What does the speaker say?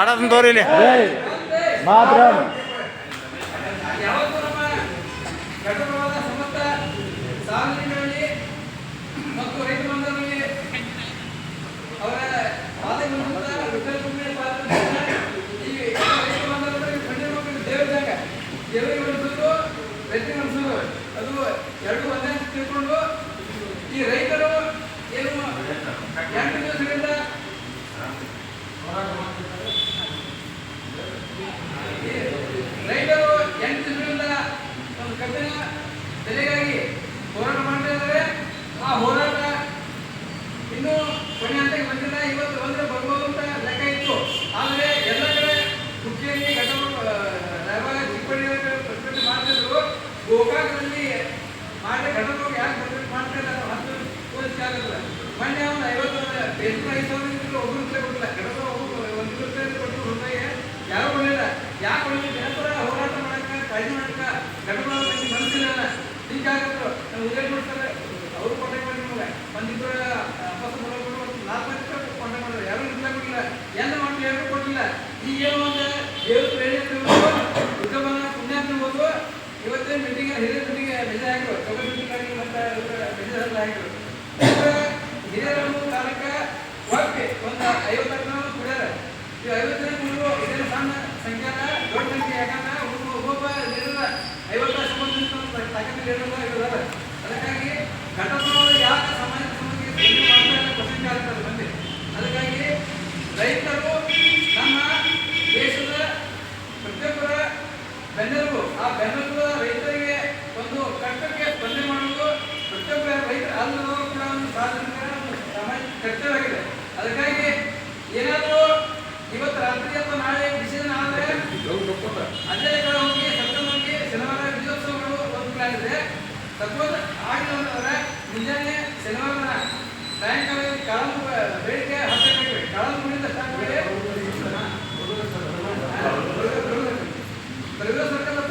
ಮಾಡೋದನ್ನ ತೋರಿಲಿ ಮಾತ್ರ ಯಾವತ್ತೂ ನಮ್ಮ ಘಟಕವಾದ ಸಮಸ್ತ ಸಾರ್ವಜನಿಕರಲ್ಲಿ ಮತ್ತು ರೈತ ಬಾಂಧವರಿಗೆ ಅವರ ಪಾದಗಳಿಂದ ವಿಠಲ ಪಾದಗಳಿಂದ ಈ ರೈತ ಬಾಂಧವರಿಗೆ ಖಂಡಿತವಾಗಿ ದೇವರಿದ್ದಾಗ ದೇವರಿಗೆ ಅನಿಸೋದು ರೈತರಿಗೆ ಅನಿಸೋದು ಅದು ಎರಡು ಒಂದೇ ಅಂತ ತಿಳ್ಕೊಂಡು ಈ ರೈತರು ಏನು 8 ದಿವಸಗಳಿಂದ ರೈತರು 8 ದಿನಗಳಿಂದ ಒಂದು ಕಬ್ಬಿನ ಬೆಲೆಗಾಗಿ ಹೋರಾಟ ಮಾಡ್ತಾ ಇದ್ದಾರೆ. ಆ ಹೋರಾಟ ಇನ್ನೂ ಕೊನೆ ಹಂತಕ್ಕೆ ಬಂದಿಲ್ಲ. ಇವತ್ತು ಬಂದರೆ ಬರ್ಬೋದು ಅಂತ ಲೆಕ್ಕ ಇತ್ತು. ಆದರೆ ಎಲ್ಲ ಕಡೆ ಹುಟ್ಟಿಯಲ್ಲಿ ರಾಯಬಾಗ ಚಿಕ್ಕಪಳ್ಳಿ ಪ್ರತಿಭಟನೆ ಮಾಡ್ತಿದ್ರು. ಗೋಕಾಕದಲ್ಲಿ ಮಾಡಿ ಘಟಕರು ಯಾಕೆ ಪ್ರತಿಭಟನೆ ಮಾಡ್ತಾ ಇಲ್ಲ ಅಂತ ತೋರಿಸಿಲ್ಲ. ಮೊನ್ನೆ ಒಂದು 55,000 ಒಬ್ಬರು ರೂಪಾಯಿ ಕೊಟ್ಟಿಲ್ಲ. ಘಟಕರು ಒಂದು ರೂಪಾಯಿ ಕೊಟ್ಟು ರೂಪಾಯಿ ಯಾರು ಕೊಡಲಿಲ್ಲ. ಯಾಕೆ ಕೊಡಲಿಲ್ಲ? ಜನಪರ ಹೋರಾಟ ಮಾಡಕ್ಕೆ ಕಾಳಜಿ ಮಾಡಕ್ಕೆ ಘಟಕರು ಮನಸ್ಸಿಲ್ಲ. ಹೀಗಾಗತ್ತು ನಾವು ಉದಯ ಮಾಡ್ತಾರೆ. ಅವರು ಕಾಂಟ್ಯಾಕ್ಟ್ ಮಾಡಿ ನಿಮಗೆ ಒಂದಿಬ್ಬರು ಅಪ್ಪಸ ಕೊಡೋದು 4 ಕಾಂಟ್ಯಾಕ್ಟ್ ಮಾಡಿದ್ರು. ಯಾರು ರಿಪ್ಲೈ ಕೊಡಲಿಲ್ಲ. ಏನು ಮಾಡ್ತೀವಿ ಯಾರು ಕೊಡಲಿಲ್ಲ. ಈಗ ಏನು ಒಂದು ದೇವ್ರ ಪ್ರೇರಣೆ ಉದ್ಯಮನ ಪುಣ್ಯ ತಿಳ್ಬೋದು. ಇವತ್ತೇ ಮೀಟಿಂಗ್ ಹಿರಿಯ ಮೀಟಿಂಗ್ ಮೆಸೇಜ್ ಹಾಕಿದ್ರು. ಚೌಕ ಮೀಟಿಂಗ್ ಆಗಿ ಮತ್ತು ಮೆಸೇಜ್ ಹಾಕಿದ್ರು. ಹಿರಿಯರನ್ನು ಕಾಲಕ್ಕೆ ಒಪ್ಪಿ ಒಂದು 50 ಜನ ಕುಡಿಯಾರ. ಈ 50 ಜನ ಕುಡಿದ್ರು ಇದೇನು ಸಣ್ಣ ಸಂಖ್ಯಾನ ದೊಡ್ಡ ಸಂಖ್ಯೆ. ಯಾಕಂದ್ರೆ ಒಬ್ಬೊಬ್ಬ ಇರಲ್ಲ 50 ಸಂಬಂಧ ತಾಕತ್ತು ಇರಲ್ಲ. ಅದಕ್ಕಾಗಿ ಘಟಕಗಳು ಯಾಕೆ ಸಮಾಜ ಕ್ವಶನ್ ಆಗ್ತದೆ ಬಂದು. ಅದಕ್ಕಾಗಿ ರೈತರು ನಮ್ಮ ದೇಶದ ಪ್ರತಿಯೊಬ್ಬರ ಬೆನ್ನೆಲುಬು. ಆ ಬೆನ್ನೆಲುಬು ರೈತರಿಗೆ ಒಂದು ಕಷ್ಟಕ್ಕೆ ಸ್ಪಂದನೆ ಮಾಡುವುದು ಪ್ರತಿಯೊಬ್ಬರ ರೈತರ ಅಲ್ಲದವರು ಕೂಡ ಒಂದು ಸಾರ್ವಜನಿಕರ ಸಾಮಾಜಿಕ ಕರ್ತವ್ಯವಾಗಿದೆ. ಅದಕ್ಕಾಗಿ ಏನಾದರೂ ಇವತ್ತು ರಾತ್ರಿ ಅಥವಾ ನಾಳೆ ಡಿಸಿಷನ್ ಆದರೆ ಅಧ್ಯಯನಗಳ ಹೋಗಿ ಸಪ್ತಮಿ ಶನಿವಾರ ವಿಜಯೋತ್ಸವಗಳು ಒಂದು ಪ್ಲಾನ್ ಇದೆ. ಸಪೋಸ್ ಆಗಿಲ್ಲ ಮುಂಜಾನೆ ಶನಿವಾರ ಸಾಯಂಕಾಲ ಕಾಳಂಬ ಬೇಡಿಕೆ 10 ಗಂಟೆ ಕಾಳಂಬುಡಿಂದ ಸ್ಟಾರ್ಟ್ ಮಾಡಿ ಸರ್ಕಾರ